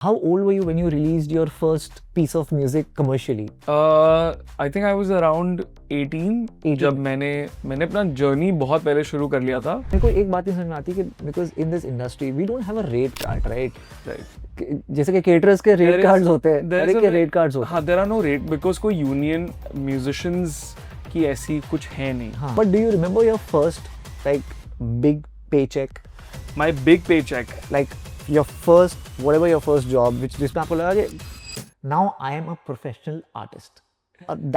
How old were you when you released your first piece of music commercially? I think I was around 18 जब मैंने अपना journey बहुत पहले शुरू कर लिया था. मेरे को एक बात नहीं समझ में आती कि because in this industry we don't have a rate card, right? जैसे कि केटरर्स के रेट कार्ड्स होते हैं, हर एक के रेट कार्ड्स होते हैं. हाँ, there are no rate because कोई यूनियन म्यूजिशियंस की ऐसी कुछ है नहीं. हाँ. But do you remember your first like big paycheck? My big paycheck. Like your first, whatever your first job, which जिसमें आपको लगा कि now I am a professional artist.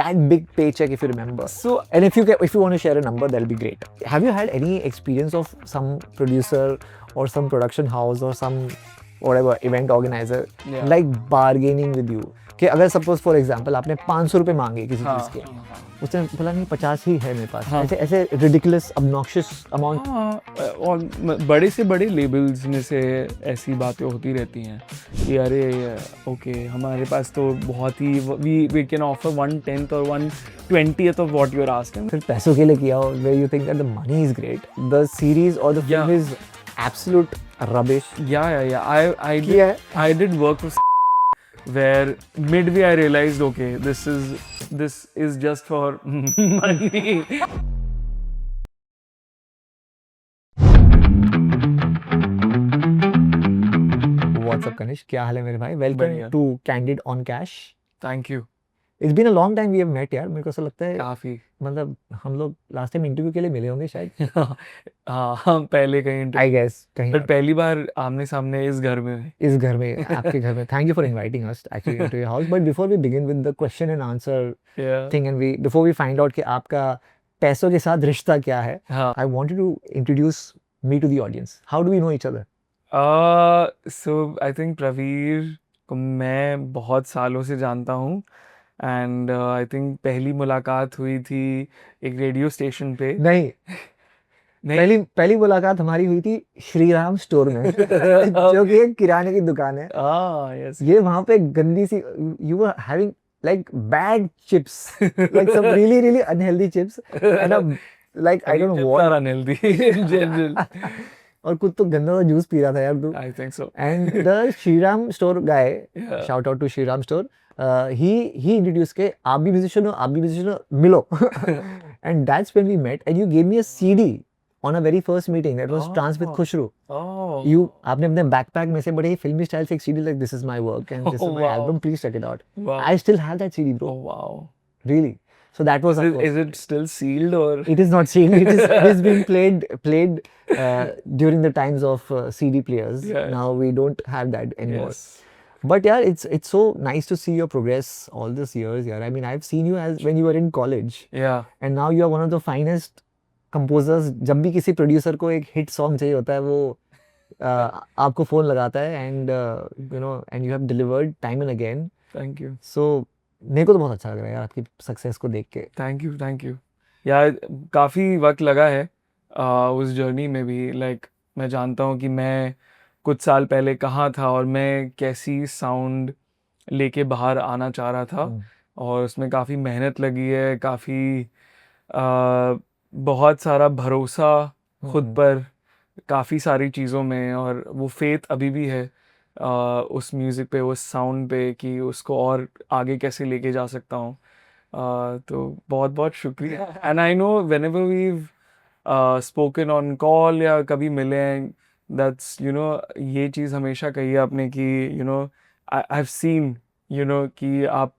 That big paycheck, if you remember. So, and if you want to share a number, that'll be great. Have you had any experience of some producer or some production house or some whatever event organizer like bargaining with you? कि अगर suppose for example आपने 500 रुपए मांगे किसी चीज के, उसने बोला नहीं 50 ही है मेरे पास. ऐसे रिडिकुलस obnoxious अमाउंट. और बड़े से बड़े लेबल्स में से ऐसी बातें होती रहती हैं कि अरे ओके हमारे पास तो बहुत ही वी कैन ऑफर 1/10 और 1/20 off what you are asking. फिर पैसों के लिए किया हो, where you think that the money is great, the series or the film is absolute rubbish. Yeah. I did work with where midway I realized okay this is just for money. What's up Kanish, क्या हाल है मेरे भाई? Welcome to Candid on Cash. Thank you. It's been a long time we have met यार. मेरे को ऐसा लगता है काफी, मतलब हम लोग लास्ट टाइम इंटरव्यू के लिए मिले होंगे शायद. हाँ पहले कहीं I guess कहीं. बट पहली बार आमने सामने इस घर में आपके घर में. Thank you for inviting us actually into your house. But before we begin with the question and answer thing and before we find out कि आपका पैसों के साथ रिश्ता क्या है, I wanted to introduce me to the audience. How do we know each other? So I think Pravir को मैं बहुत सालों से जानता हूँ एंड आई थिंक पहली मुलाकात हुई थी एक रेडियो स्टेशन पे. नहीं. पहली मुलाकात हमारी हुई थी श्री राम स्टोर में जो कि एक किराने की दुकान है. Yes. ये वहाँ पे गंदी सी you were having like bad chips, like some really unhealthy chips and a like I don't know what unhealthy in general. और कुछ तो गंदा सा जूस पी रहा था यार तू. I think so. And the Shriram store guy, shout out to Shriram store, he introduced के आप भी musician हो मिलो. And that's when we met and you gave me a CD on a very first meeting. That was Trance with Khushru. आपने अपने backpack में से बड़े ही फिल्मी स्टाइल से एक CD like this is my work and this is my album, please check it out. I still have that CD, bro. Oh wow. Really? So that was. Is it still sealed or? It is not sealed. It is being played during the times of CD players. Yeah. Now we don't have that anymore. Yes. But yeah, it's so nice to see your progress all these years. Yeah, I mean I've seen you as when you were in college. Yeah. And now you are one of the finest composers. जब भी किसी producer को एक hit song चाहिए होता है वो आपको phone लगाता है and you know and you have delivered time and again. Thank you. So मेरे को तो बहुत अच्छा लग रहा है यार आपकी सक्सेस को देख के. थैंक यू यार. काफ़ी वक्त लगा है उस जर्नी में भी. लाइक मैं जानता हूँ कि मैं कुछ साल पहले कहाँ था और मैं कैसी साउंड लेके बाहर आना चाह रहा था और उसमें काफ़ी मेहनत लगी है, काफ़ी बहुत सारा भरोसा खुद पर, काफ़ी सारी चीज़ों में, और वो फेथ अभी भी है उस म्यूज़िक पे, उस साउंड पे कि उसको और आगे कैसे लेके जा सकता हूँ. तो बहुत बहुत शुक्रिया. And I know whenever we've spoken on call या कभी मिले हैं, दैट्स यू नो ये चीज़ हमेशा कही है आपने कि you know I have seen you know कि आप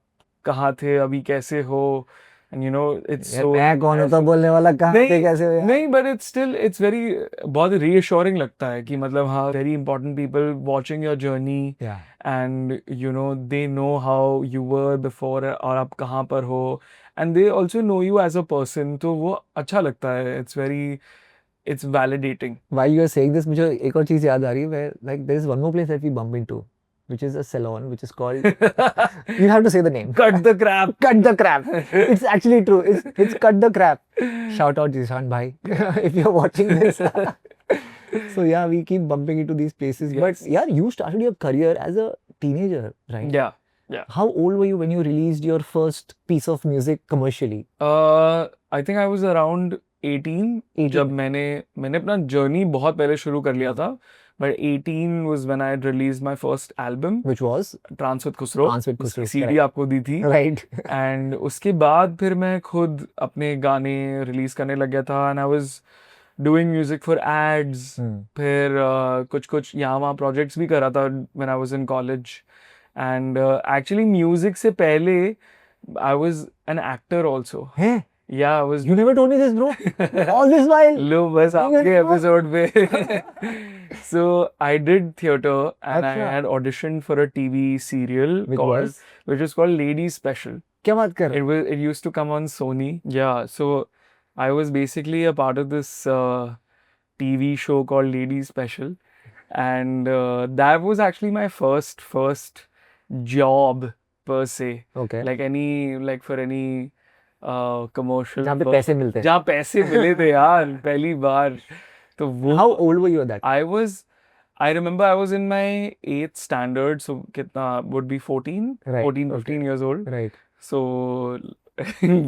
कहाँ थे, अभी कैसे हो. And you know it's so मैं कौन होता बोलने वाला, कहाँ थे कैसे हो यार. नहीं but it's very बहुत reassuring लगता है कि मतलब हाँ very important people watching your journey. Yeah. And you know they know how you were before और आप कहाँ पर हो, and they also know you as a person. तो वो अच्छा लगता है. It's validating. While you are saying this मुझे एक और चीज़ याद आ रही है where like there is one more place that we bump into, which is a salon, which is called you have to say the name. Cut the crap. Cut the crap. It's actually true. It's Cut the Crap. Shout out Jishan bhai if you're watching this. So yeah, we keep bumping into these places. Yes. But yeah, you started your career as a teenager, right? Yeah. How old were you when you released your first piece of music commercially? I think I was around 18 जब मैंने अपना journey बहुत पहले शुरू कर लिया था. but 18 was when I had released my first album, which was Trance with Khusro. Trance with Khusro, उसकी CD correct. आपको दी थी, right. and उसके बाद फिर मैं खुद अपने गाने रिलीज करने लग गया था, and I was doing music for ads. फिर कुछ यहाँ वहाँ projects भी कर रहा था when I was in college, and actually music से पहले I was an actor also. Hey, Yeah, I was. you never told me this, bro. All this while. लो बस आपके एपिसोड पे. So I did theater, and I अच्छा. had auditioned for a TV serial Which which was called Lady Special. क्या बात कर? It used to come on Sony. Yeah, so I was basically a part of this TV show called Lady Special, and that was actually my first job per se. Okay. Like for any commercial. जहाँ पे पैसे मिलते हैं. जहाँ पैसे मिले थे यार पहली बार. तो वो. How old were you at that? I remember I was in my 8th standard, so कितना would be 14, Right. 14, 15 years old. Right. So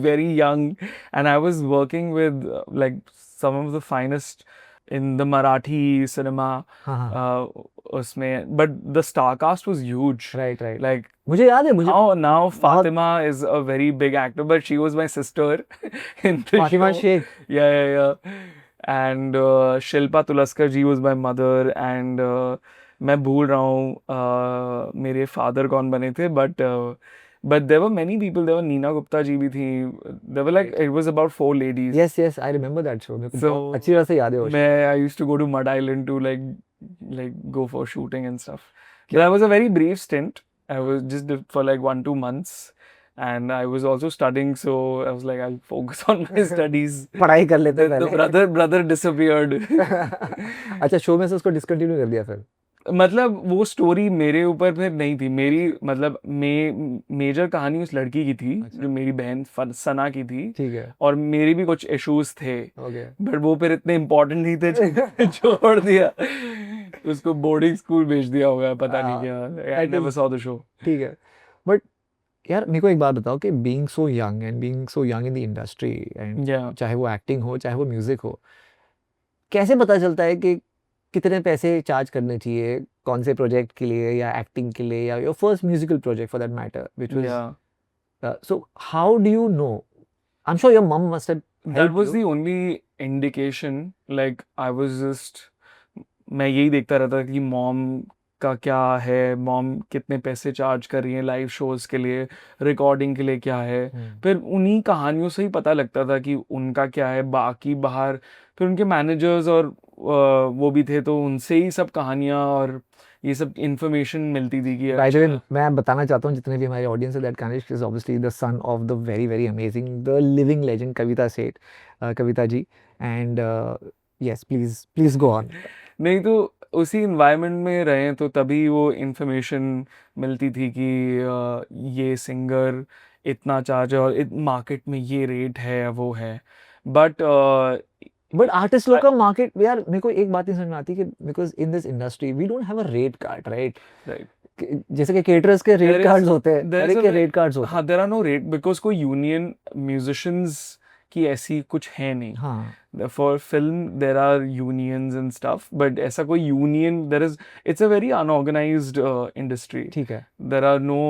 very young, and I was working with like some of the finest in the Marathi cinema. उसमें, but the star cast was huge. Right. Like मुझे याद है मुझे. now Fatima is a very big actor, but she was my sister in the Fatima show. Sheikh. Yeah. And Shilpa Tulaskar ji was my mother, and मैं भूल रहा हूँ मेरे father कौन बने थे, but there were many people. There were Neena Gupta ji भी थी. There were like, it was about 4 ladies. Yes, I remember that show. मेरे को So, बहुत अच्छी तरह से याद है वो. I used to go to Mud Island to like go for shooting and stuff. But that was a very brief stint. I was just for like 1-2 months, and I was also studying, so I was like, I'll focus on my studies. पढ़ाई कर लेते हैं The पहले. brother disappeared. अच्छा, show में से उसको discontinue कर दिया फिर. मतलब वो स्टोरी मेरे ऊपर फिर नहीं थी. मेरी मतलब मेजर कहानी उस लड़की की थी. अच्छा. जो मेरी बहन सना की थी. ठीक है. और मेरे भी कुछ इश्यूज थे. Okay. बट वो फिर इतने इम्पोर्टेंट नहीं थे. छोड़ दिया. उसको बोर्डिंग स्कूल भेज दिया होगा, पता नहीं क्या. I never saw the show. ठीक है. बट यार मेरे को एक बात बताओ कि being so young in the industry and Yeah. चाहे वो एक्टिंग हो चाहे वो म्यूजिक हो, कैसे पता चलता है कि कितने पैसे चार्ज करने चाहिए कौन से प्रोजेक्ट के लिए या एक्टिंग के लिए या your first musical project for that matter which was so how do you know? I am sure your mum must have That was the only indication. Like I was just, मैं यही देखता रहता था कि mom का क्या है, mom कितने पैसे चार्ज कर रही है लाइव शोज के लिए, रिकॉर्डिंग के लिए क्या है. फिर उन्हीं कहानियों से ही पता लगता था कि उनका क्या है. बाकी बाहर फिर उनके मैनेजर्स और वो भी थे, तो उनसे ही सब कहानियाँ और ये सब इंफॉर्मेशन मिलती थी कि बाय द वे मैं बताना चाहता हूँ जितने भी हमारे ऑडियंस है that Kanishk is obviously the son of the very amazing the living legend Kavita Seth, Kavita ji. And yes please go on. नहीं तो उसी इन्वायरमेंट में रहे तो तभी वो इंफॉर्मेशन मिलती थी कि ये सिंगर इतना चार्ज है और मार्केट में ये रेट है वो है. बट आर्टिस्ट लोग का मार्केट यार मेरे को एक बात नहीं समझ में आती कि because in this industry we don't have a rate card, right? जैसे कि केटरर्स के रेट कार्ड्स होते हैं, हर एक के रेट कार्ड्स होते हैं. हाँ, there are no rate because कोई यूनियन म्यूजिशियंस की ऐसी कुछ है नहीं. हाँ. For film there are unions and stuff, but ऐसा कोई union it's a very unorganised industry. ठीक है. देयर आर नो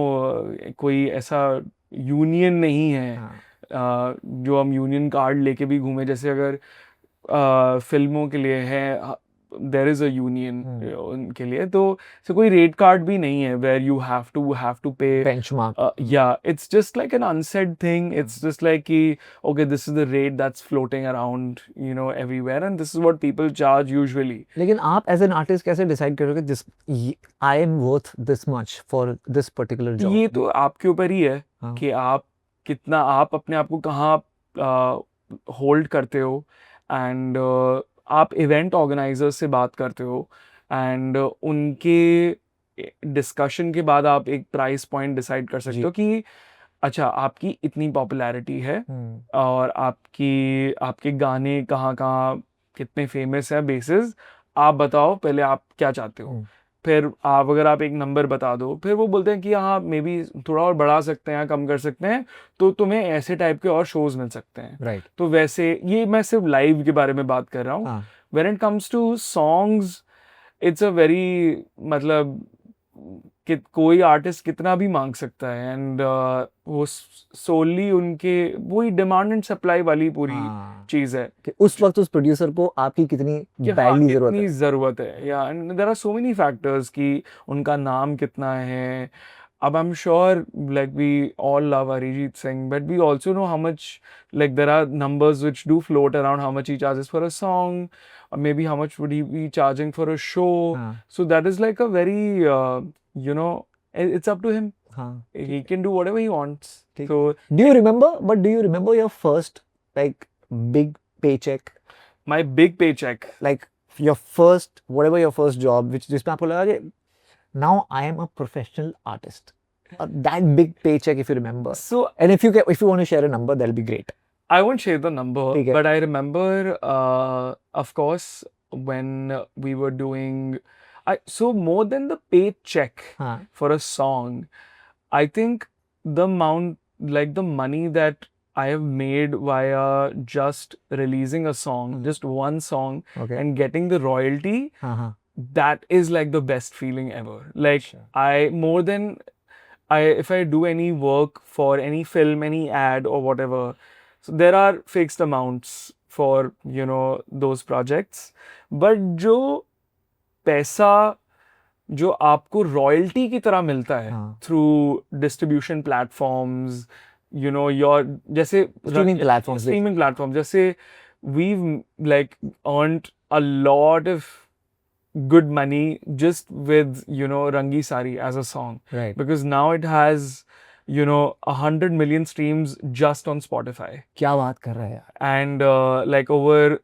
कोई ऐसा यूनियन नहीं है. हाँ. जो हम यूनियन कार्ड लेके भी घूमे, जैसे अगर फिल्मों के लिए है देयर इज अ यूनियन उनके लिए, तो कोई रेट कार्ड भी नहीं है where you have to pay benchmark. या it's just like an unsaid thing. It's just like कि okay this is the rate that's floating around everywhere and this is what people charge usually. लेकिन आप as an artist कैसे decide करोगे this I am worth this much for this particular job? ये तो आपके ऊपर ही है. हाँ. कि आप कितना आप अपने आप को कहाँ होल्ड करते हो. एंड आप इवेंट ऑर्गेनाइजर्स से बात करते हो एंड उनके डिस्कशन के बाद आप एक प्राइस पॉइंट डिसाइड कर सकते हो कि अच्छा आपकी इतनी पॉपुलैरिटी है और आपके गाने कहाँ कितने फेमस है बेसिस. आप बताओ पहले आप क्या चाहते हो. फिर अगर आप एक नंबर बता दो, फिर वो बोलते हैं कि हाँ मे बी थोड़ा और बढ़ा सकते हैं, कम कर सकते हैं, तो तुम्हें ऐसे टाइप के और शोज मिल सकते हैं. राइट. तो वैसे ये मैं सिर्फ लाइव के बारे में बात कर रहा हूँ. When it comes to songs, it's a very मतलब कि कोई आर्टिस्ट कितना भी मांग सकता है एंड वो सोली उनके वही डिमांड एंड सप्लाई वाली पूरी हाँ चीज है कि उस वक्त उस प्रोड्यूसर को आपकी कितनी कि हाँ बैडली जरूरत कितनी है. जरूरत है या and there are so many factors कि उनका नाम कितना है अब I am sure like we all love Arijit Singh but we also know how much like there are numbers which do float around how much he charges for a song or maybe how much would he be charging for a show हाँ so that is like a very you know it's up to him हाँ he can do whatever he wants ठीक. so Do you remember your first like big paycheck, my big paycheck like your first whatever your first job which जिसमें आपको लगा कि now I am a professional artist, that big paycheck if you remember, so and if you want to share a number that'll be great. I won't share the number, ठीक है. but I remember, of course, when we were doing, so more than the paycheck हाँ for a song, I think the amount, like the money that I have made via just releasing a song, just one song, okay and getting the royalty, हाँ that is like the best feeling ever. Like, Sure. I more than if I do any work for any film, any ad or whatever, so there are fixed amounts for those projects. But जो पैसा जो आपको royalty की तरह मिलता है हाँ. Through distribution platforms your जैसे Streaming platforms. जैसे we've like earned a lot of good money just with Rangi Sari as a song Right. because now it has 100 million streams just on Spotify क्या बात कर रहा है यार. and like over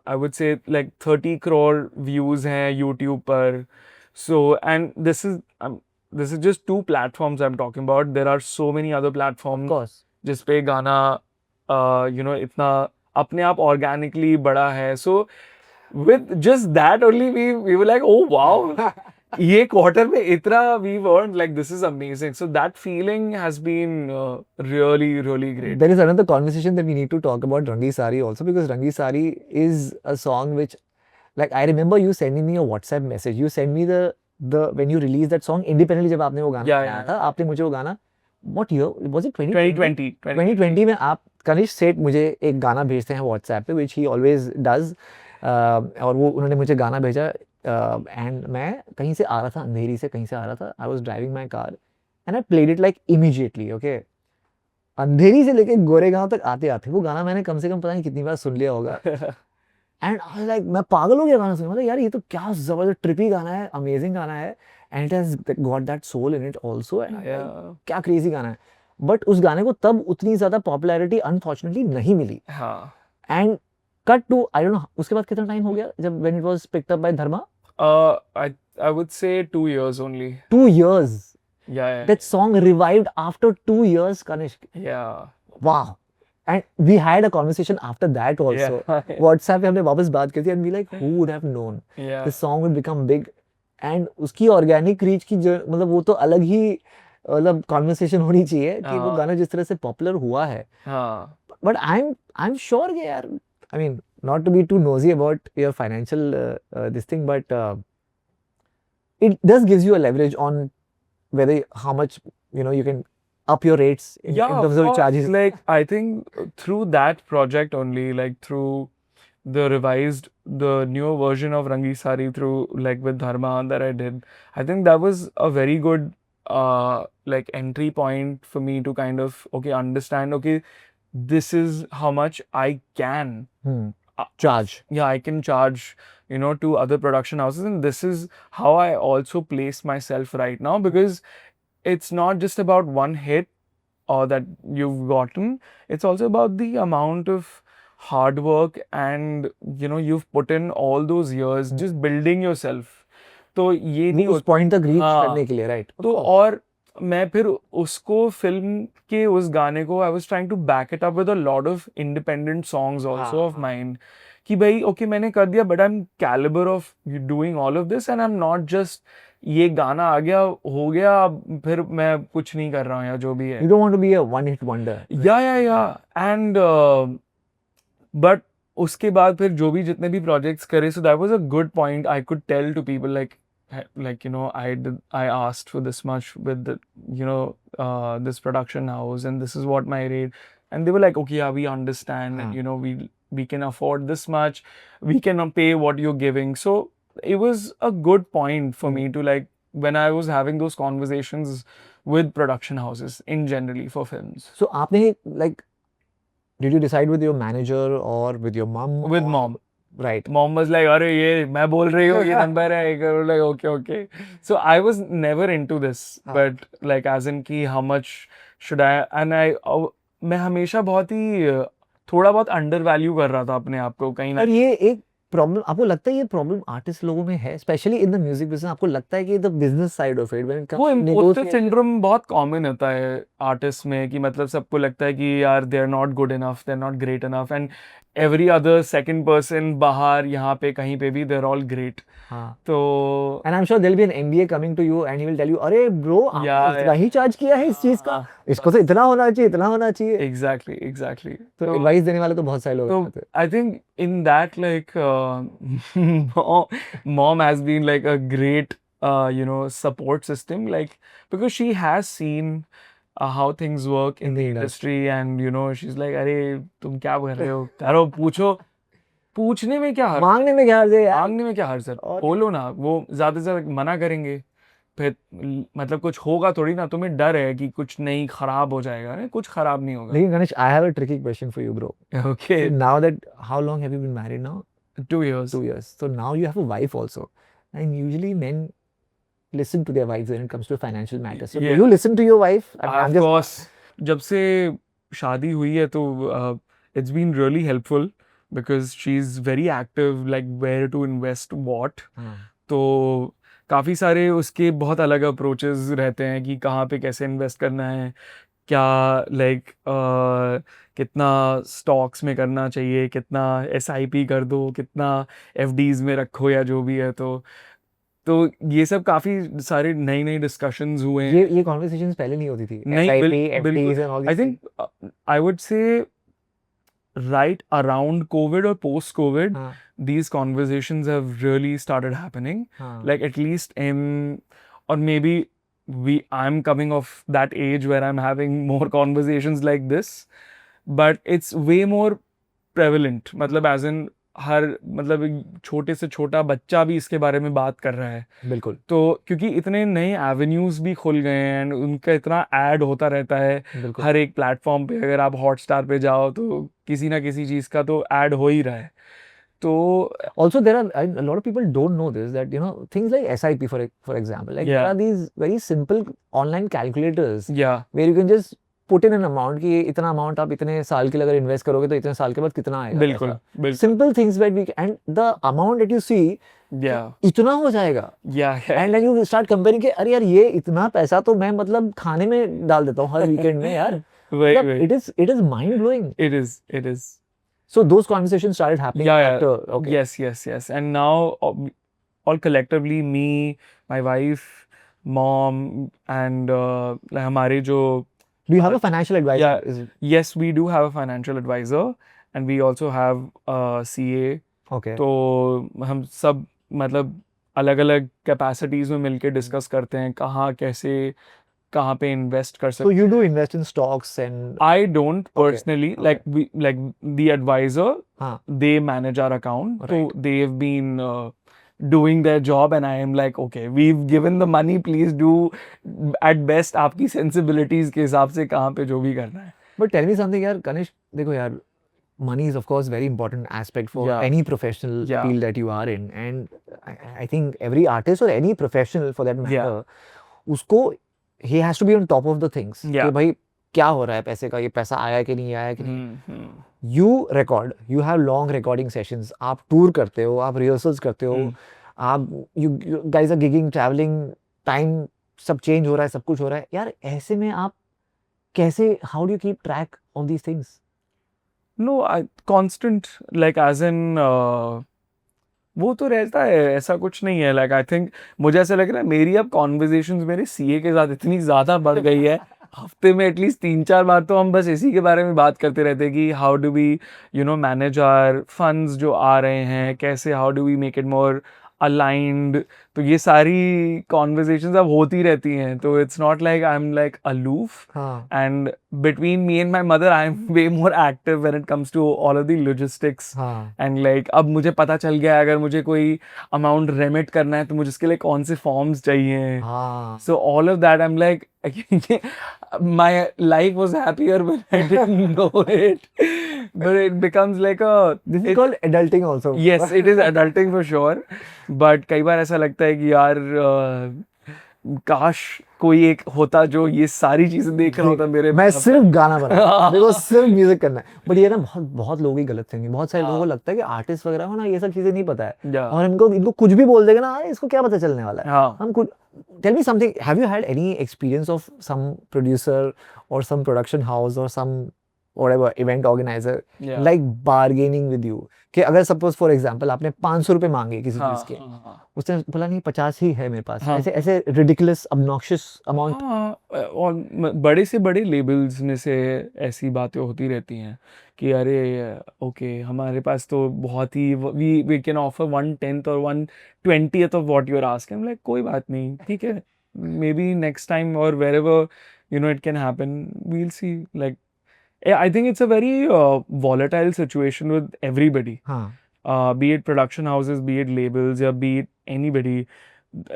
I would say like 30 crore views हैं YouTube पर so and this is just two platforms I'm talking about there are so many other Of platforms course. जिस पे गाना इतना अपने आप organically बड़ा है so with just that only we were like oh wow ये quarter में इतना we've earned like this is amazing so that feeling has been really really great. There is another conversation that we need to talk about Rangi Sari also because Rangi Sari is a song which like I remember you sending me a WhatsApp message. You sent me the when you released that song independently जब आपने वो गाना Yeah, बनाया yeah. था आपने मुझे वो गाना what year was it 2020 2020 में आप कनिष्क सेठ मुझे एक गाना भेजते हैं WhatsApp पे which he always does और वो उन्होंने मुझे गाना भेजा एंड मैं कहीं से आ रहा था अंधेरी से कहीं से आ रहा था I was driving my car and I played it like immediately okay Andheri से लेके गोरेगांव तक आते आते वो गाना मैंने कम से कम पता नहीं कितनी बार सुन लिया होगा एंड आई लाइक मैं पागल हो गया गाना सुन मतलब यार ये तो क्या जबरदस्त ट्रिपी गाना है अमेजिंग गाना है and it has got that soul in it also क्या क्रेजी गाना है बट उस गाने को तब उतनी ज्यादा पॉपुलैरिटी अनफॉर्चुनेटली नहीं मिली हाँ and cut to I don't know उसके बाद कितना टाइम हो गया जब when it was picked up by Dharma I would say 2 years only 2 years yeah that song revived after 2 years Kanishk yeah wow and we had a conversation after that also yeah WhatsApp पे हमने वापस बात की थी and we like who would have known yeah the song would become big and उसकी organic reach की जो मतलब वो तो अलग ही मतलब कॉन्वर्सेशन होनी चाहिए कि वो हाँ। गाना जिस तरह से पॉपुलर हुआ है हाँ बट I'm sure कि यार I mean not to be too nosy about your financial this thing but it does gives you a leverage on whether how much you can up your rates in yeah terms of course. charges. Like I think through that project only like through the newer version of Rangi Sari through like with Dharma that I did I think that was a very good like entry point for me to kind of understand this is how much I can Charge. yeah I can charge to other production houses and this is how I also place myself right now because it's not just about one hit or that you've gotten it's also about the amount of hard work and you've put in all those years just building yourself तो ये नहीं उस point तक reach हाँ, करने के लिए right तो और मैं फिर उसको फिल्म के उस गाने को I was trying to back it up with a lot of independent songs also of mine कि भाई ओके मैंने कर दिया but I am calibre of doing all of this and I am not just ये गाना आ गया हो गया अब फिर मैं कुछ नहीं कर रहा हूँ या जो भी है you don't want to be a one hit wonder या एंड बट उसके बाद फिर जो भी जितने भी प्रोजेक्ट्स करे, so that was a good point. I could tell to people like you know, I asked for this much with the, you know, this production house, and this is what my rate, and they were like, okay, yeah, we understand, and you know, we can afford this much, we can pay what you're giving. So it was a good point for me to, like, when I was having those conversations with production houses in generally for films. So आपने like, did you decide with your manager or with your mom? With mom. Right. Mom was like, अरे ये मैं बोल रही हूँ, ये number है, like okay, okay. So I was never into this, but like as in कि how much should I, and मैं हमेशा बहुत ही थोड़ा बहुत undervalue कर रहा था अपने आप को कहीं ना. और ये एक प्रॉब्लम आपको लगता है, ये प्रॉब्लम आर्टिस्ट लोगों में है, specially in the music business? आपको लगता है कि the business side of it, when it वो कम्स इम्पोस्टर सिंड्रोम बहुत कॉमन होता है आर्टिस्ट में, कि मतलब सबको लगता है कि यार they are not good enough, they are not great enough, and every other second person बाहर यहाँ पे कहीं पे भी दे आर ऑल ग्रेट. हाँ. तो and I am sure there will be an MBA coming to you and he will tell you, अरे bro आपने इतना ही चार्ज किया है इस चीज का, इसको तो इतना होना चाहिए, इतना होना चाहिए. एग्जैक्टली. तो एडवाइस देने वाले तो बहुत सारे लोग होते हैं. I think in that, like, mom has been like a great, you know, support system, like, because she has seen how things work in the industry, and you know, she's like, अरे तुम क्या कर रहे हो, करो, पूछो, पूछने में क्या हर्ज, मांगने में क्या हर्ज है यार, मांगने में क्या हर्ज है, बोलो ना, वो ज्यादा से ज्यादा मना करेंगे, फिर मतलब कुछ होगा थोड़ी ना, तुम्हें डर है कि कुछ नहीं खराब हो जाएगा, नहीं कुछ खराब नहीं होगा. लेकिन Ganesh, I have a tricky question for you bro. Okay. So now that, how long have you been married now? 2 years. 2 years. So now you have a wife also, and usually men listen to their wives when it comes to financial matters. So Yeah. do you listen to your wife? I mean, I'm Of just, course, जब से शादी हुई है तो it's been really helpful because she's very active, like where to invest what. तो काफ़ी सारे उसके बहुत अलग अप्रोचेस रहते हैं कि कहाँ पे कैसे इन्वेस्ट करना है, क्या लाइक कितना स्टॉक्स में करना चाहिए, कितना SIP कर दो, कितना FDs में रखो, या जो भी है. तो ये सब काफी सारे नई नई डिस्कशंस हुए हैं. ये कॉन्वर्सेशंस पहले नहीं होती थी, नहीं, SIP, FDs and all I these think I would say right around COVID or post COVID, these conversations have really started happening. Like at least or maybe I'm coming of that age where I'm having more conversations like this, but it's way more prevalent. मतलब as in हर मतलब छोटे से छोटा बच्चा भी इसके बारे में बात कर रहा है. बिल्कुल. तो क्योंकि इतने नए एवेन्यूज भी खुल गए हैं, एंड उनका इतना ऐड होता रहता है हर एक प्लेटफॉर्म पे. अगर आप हॉटस्टार पे जाओ तो किसी ना किसी चीज का तो ऐड हो ही रहा है. तो also there are a lot of people don't know this, that you know things like SIP for example, like there are these very simple online calculators where you can just put in an amount कि इतना amount आप इतने साल के लिए अगर invest करोगे तो इतने साल के बाद कितना आएगा. बिल्कुल. Simple things that we, and the amount that you see इतना हो जाएगा. And then you start comparing कि अरे यार ये इतना पैसा तो मैं मतलब खाने में डाल देता हूँ हर वीकेंड में यार. It is mind blowing. It is. So those conversations started happening after. Okay. Yes. And now all collectively, me, my wife, mom, and like हमारे जो. Do you have a financial advisor? Yes, we do have a financial advisor, and we also have a CA. Okay. तो हम सब मतलब अलग अलग capacities में मिलके डिस्कस करते हैं कहाँ कैसे कहाँ पे इन्वेस्ट कर सकते. So you do invest in stocks and? I don't personally. Like the advisor, they manage our account. Right. So they've been doing their job, and I am like, okay, we've given the money, please do at best आपकी sensibilities के हिसाब से कहाँ पे जो भी करना है. But tell me something यार Ganesh, देखो यार, money is of course very important aspect for any professional field that you are in, and I think every artist or any professional for that matter, उसको he has to be on top of the things. कि भाई क्या हो रहा है पैसे का, ये पैसा आया कि नहीं आया कि नहीं. You record, you have long recording sessions, आप tour करते हो, आप rehearsals करते हो, आप you guys are gigging, traveling, time सब change हो रहा है, सब कुछ हो रहा है यार. ऐसे में आप कैसे, how do you keep track of these things? No, constant, like as in वो तो रहता है, ऐसा कुछ नहीं है. लाइक आई थिंक मुझे ऐसा लग रहा है मेरी अब कॉन्वर्जेशंस मेरे CA के साथ इतनी ज़्यादा बढ़ गई है, हफ्ते में एटलीस्ट 3-4 बार तो हम बस इसी के बारे में बात करते रहते हैं कि how do we manage our funds जो आ रहे हैं, कैसे how do we make it more aligned. तो ये सारी कॉन्वर्जेशंस अब होती रहती हैं, तो it's not like I am like aloof. हाँ and between me and my mother I am way more active when it comes to all of the logistics. हाँ एंड लाइक अब मुझे पता चल गया है अगर मुझे कोई अमाउंट रेमिट करना है तो मुझे उसके लिए कौन से फॉर्म्स चाहिए। हाँ So all of that, I'm like, my life was happier when I didn't know it. But it becomes like a. This is called adulting also Yes, it is adulting for sure. But कई बार ऐसा लगता है कि यार काश कोई एक होता जो ये सारी चीजें देख रहा होता मेरे। मैं सिर्फ गाना बना मेरे को सिर्फ म्यूजिक करना है। बट ये ना बहुत बहुत लोगों की गलत थिंकिंग, बहुत सारे लोगों को लगता है कि आर्टिस्ट वगैरह हो ना ये सब चीजें नहीं पता है, Yeah. और इनको कुछ भी बोल देगा ना, अरे इसको क्या पता चलने वाला है। हाँ। हम कुछ tell me something, have you had any experience of some producer और सम प्रोडक्शन हाउस और some whatever event organizer Yeah. Like bargaining with you कि अगर सपोज फॉर एग्जांपल आपने 500 रुपए मांगे किसी हाँ, चीज के, हाँ, उसने बोला नहीं 50 ही है मेरे पास, हाँ। ऐसे ऐसे रिडिकुलस ऑब्नॉक्शियस अमाउंट। हाँ, और बड़े से बड़े लेबल्स में से ऐसी बातें होती रहती हैं कि अरे ओके हमारे पास तो बहुत ही वी कैन ऑफर 1/10 और 1/20 off what you are asking. Like कोई बात नहीं, ठीक है, मे बी नेक्स्ट टाइम और wherever it can happen, we will see. Like I think it's a very volatile situation with everybody, हाँ be it production houses, be it labels, or be it anybody.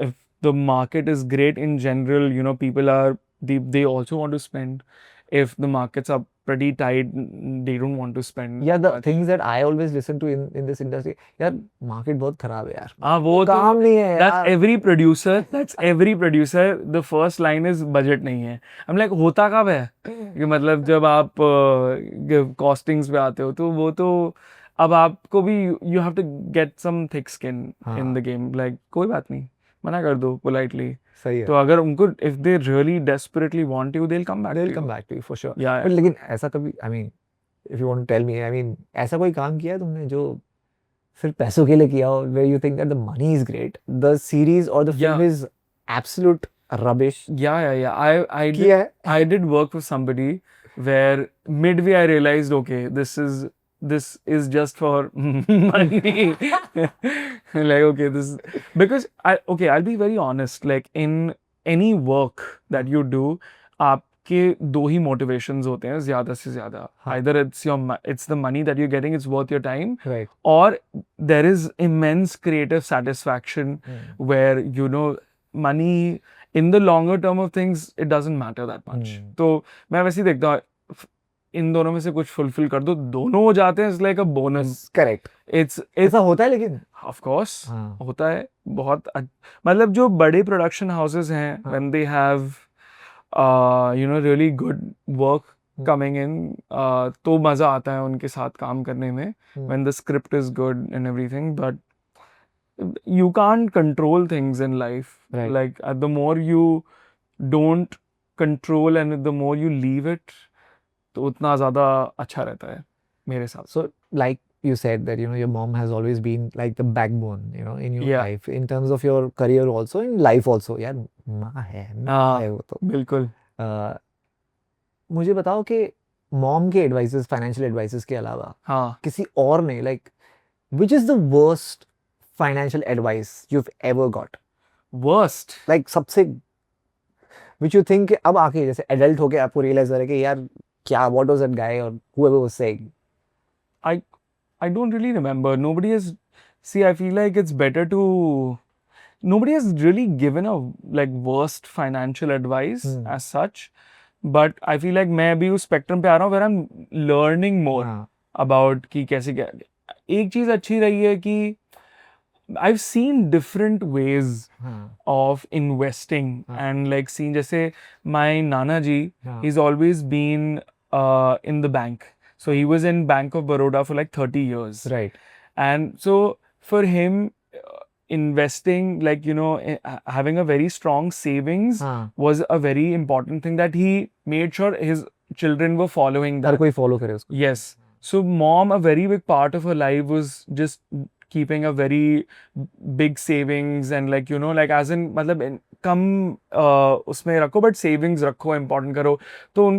If the market is great in general, people are they also want to spend. If the markets are pretty tight, they don't want to spend Yeah, the much. things that I always listen to in this industry, यार market बहुत खराब है यार, हाँ, वो तो काम नहीं है that's यार। every producer, that's every producer, the first line is budget नहीं है। I'm like होता कब है कि मतलब जब आप कॉस्टिंग्स पे आते हो तो वो तो अब आपको भी you have to get some thick skin in the game। like कोई बात नहीं, मना कर दो politely। सही है, तो अगर उनको if they really desperately want you, they'll come back they'll to come you। back to you for sure। Yeah, But लेकिन ऐसा कभी, I mean, if you want to tell me, I mean, ऐसा कोई काम किया है तुमने जो सिर्फ पैसों के लिए किया हो, where you think that the money is great, the series or the film Yeah. is absolute rubbish? yeah, I did किया है? I did work with somebody where midway I realized, okay, this is just for money। like okay, this because I'll be very honest, like in any work that you do, आपके दो ही motivations होते हैं ज्यादा से ज्यादा। हाँ। either it's the money that you're getting, it's worth your time, Right. or there is immense creative satisfaction where money in the longer term of things it doesn't matter that much। तो मैं वैसे ही देखता हूँ इन दोनों में से कुछ fulfil कर दो, दोनों हो जाते हैं, it's like a bonus. Correct. It's ऐसा होता है लेकिन ऑफ कोर्स हाँ। होता है बहुत मतलब जो बड़े प्रोडक्शन हाउसेस हैं हाँ। When they have really good work coming in, तो मजा आता है उनके साथ काम करने में when the script is good and everything. But you can't control things in life। Right. like the more you don't control and the more you leave it, तो उतना ज़्यादा अच्छा रहता है मेरे हिसाब से। So, like you said that your mom has always been like the backbone, in your Yeah. life, in terms of your career also, in life also. यार माँ है वो तो। बिल्कुल। मुझे बताओ कि मॉम के एडवाइसेस, फाइनेंशियल एडवाइसेस के अलावा हाँ, किसी और ने, like, which is the worst financial advice you've ever got? worst Like सबसे which you think अब आके जैसे एडल्ट होके आपको रियलाइज हो रहा है कि यार क्या, what was that guy or whoever was saying? I don't really remember। nobody has see I feel like it's better to nobody has really given a like worst financial advice as such, but I feel like मैं अभी उस spectrum पे आ रहा हूँ where I'm learning more हाँ, about कि कैसे क्या। एक चीज अच्छी रही है कि I've seen different ways हाँ, of investing and like seen जैसे my Nana ji, हाँ, he's always been in the bank, so he was in Bank of Baroda for like 30 years, right, and so for him investing, like having a very strong savings हाँ, was a very important thing that he made sure his children were following her that। कोई follow करे उसको। Yes. So mom, a very big part of her life was just keeping a very big savings and like you know like as in मतलब कम उसमें रखो but savings रखो important करो तो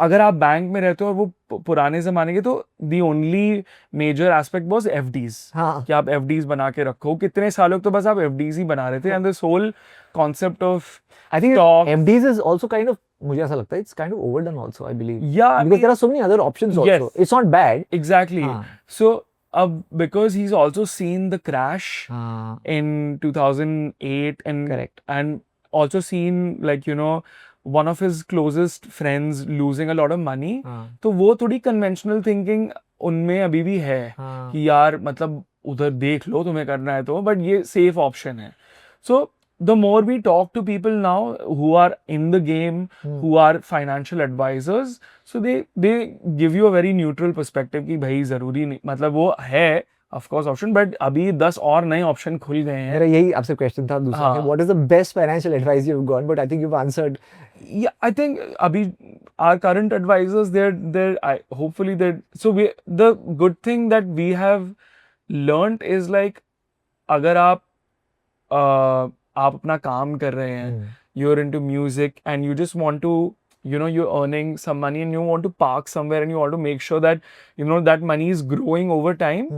अगर आप बैंक में रहते हो और वो पुराने जमाने के तो the only major aspect was FDs हाँ कि आप FDs बना के रखो कितने सालों तो बस आप FDs ही बना रहे थे and this whole concept of I think stock FDs is also kind of मुझे ऐसा लगता है it's kind of overdone also I believe yeah I because mean, there are so many other options also Yes. it's not bad exactly हाँ so because he's also seen the crash हाँ in 2008 and correct and also seen like you know one of his closest friends losing a lot of money हाँ तो वो थोड़ी conventional thinking उनमें अभी भी है हाँ कि यार मतलब उधर देख लो तुम्हें करना है तो but ये safe option है so the more we talk to people now who are in the game who are financial advisors so they give you a very neutral perspective कि भाई जरूरी नहीं मतलब वो है of course option but अभी 10 और नए option खुल गए हैं मेरा यही आपसे क्वेश्चन था दूसरा हाँ what is the best financial advice you've got but I think you've answered yeah I think abhi our current advisors they're hopefully they're so we the good thing that we have learned is like अगर आप अपना काम कर रहे हैं you're into music and you just want to you know you're earning some money and you want to park somewhere and you want to make sure that you know that money is growing over time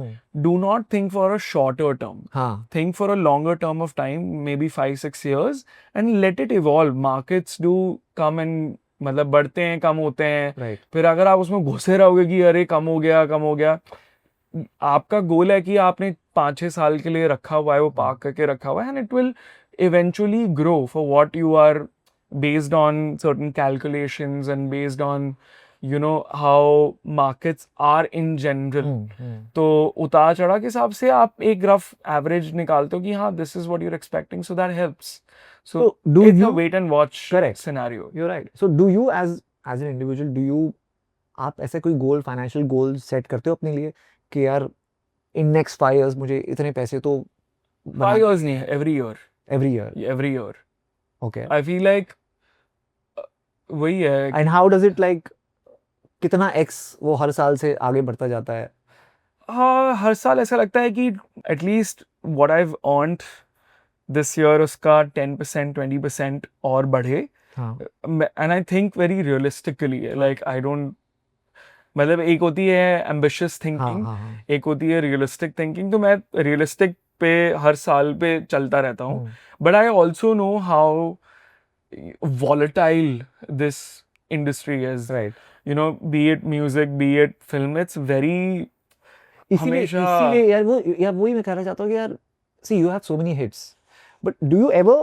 do not think for a shorter term हाँ think for a longer term of time maybe 5-6 years and let it evolve markets do come and मतलब बढ़ते हैं कम होते हैं right फिर अगर आप उसमें घुसे रहोगे कि अरे कम हो गया आपका गोल है कि आपने 5-6 साल के लिए रखा हुआ है वो पार्क करके रखा हुआ है and it will eventually grow for what you are based on certain calculations and based on you know how markets are in general तो उतार चढ़ाव के हिसाब से आप एक रफ एवरेज निकालते हो कि हाँ this is what you're expecting so that helps so do it's you a wait and watch correct scenario you're right so do you as an individual do you आप ऐसे कोई गोल फाइनेंशियल गोल सेट करते हो अपने लिए कि यार in next 5 years मुझे इतने पैसे तो 5 years नहीं है every year okay I feel like वही है and how does it like कितना x वो हर साल से आगे बढ़ता जाता है हाँ हर साल ऐसा लगता है कि at least what I've earned this year उसका 10% 20% और बढ़े हाँ and I think very realistically like I don't मतलब एक होती है ambitious हाँ thinking हाँ हाँ एक होती है realistic thinking तो मैं realistic पे हर साल पे चलता रहता हूँ but I also know how volatile this industry is right you know be it music be it film it's very इसीलिए यार वही मैं कहना चाहता हूँ कि यार see you have so many hits but do you ever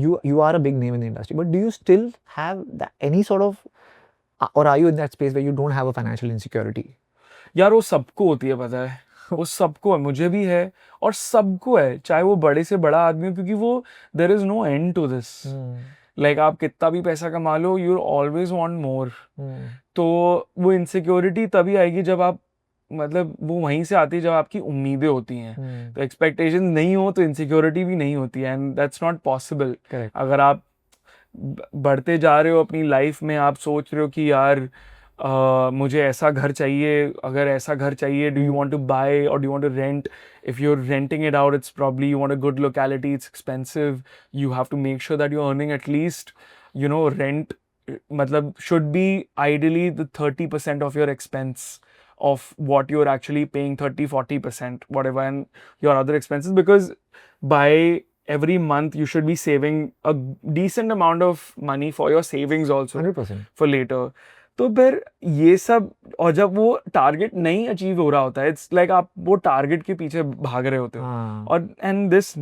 you are a big name in the industry but do you still have any sort of or are you in that space where you don't have a financial insecurity यार वो सबको होती है पता है वो सबको है मुझे भी है और सबको है चाहे वो बड़े से बड़ा आदमी हो क्योंकि वो there is no end to this like आप कितना भी पैसा कमा लो यू ऑलवेज वांट मोर तो वो इनसिक्योरिटी तभी आएगी जब आप मतलब वो वहीं से आती है जब आपकी उम्मीदें होती हैं तो एक्सपेक्टेशन नहीं हो तो इनसिक्योरिटी भी नहीं होती है एंड दैट्स नॉट पॉसिबल अगर आप बढ़ते जा रहे हो अपनी लाइफ में आप सोच रहे हो कि यार मुझे ऐसा घर चाहिए अगर ऐसा घर चाहिए do you want to buy और do you want to rent if you're renting it out it's probably you want a good locality it's expensive you have to make sure that you're earning at least you know rent matlab should be ideally the 30% of your expense of what you're actually paying 30-40% whatever and your other expenses because by every month you should be saving a decent amount of money for your savings also 100% for later तो फिर ये सब और जब वो target नहीं achieve हो रहा होता है इट्स लाइक आप वो टारगेट के पीछे भाग रहे होते हो और and this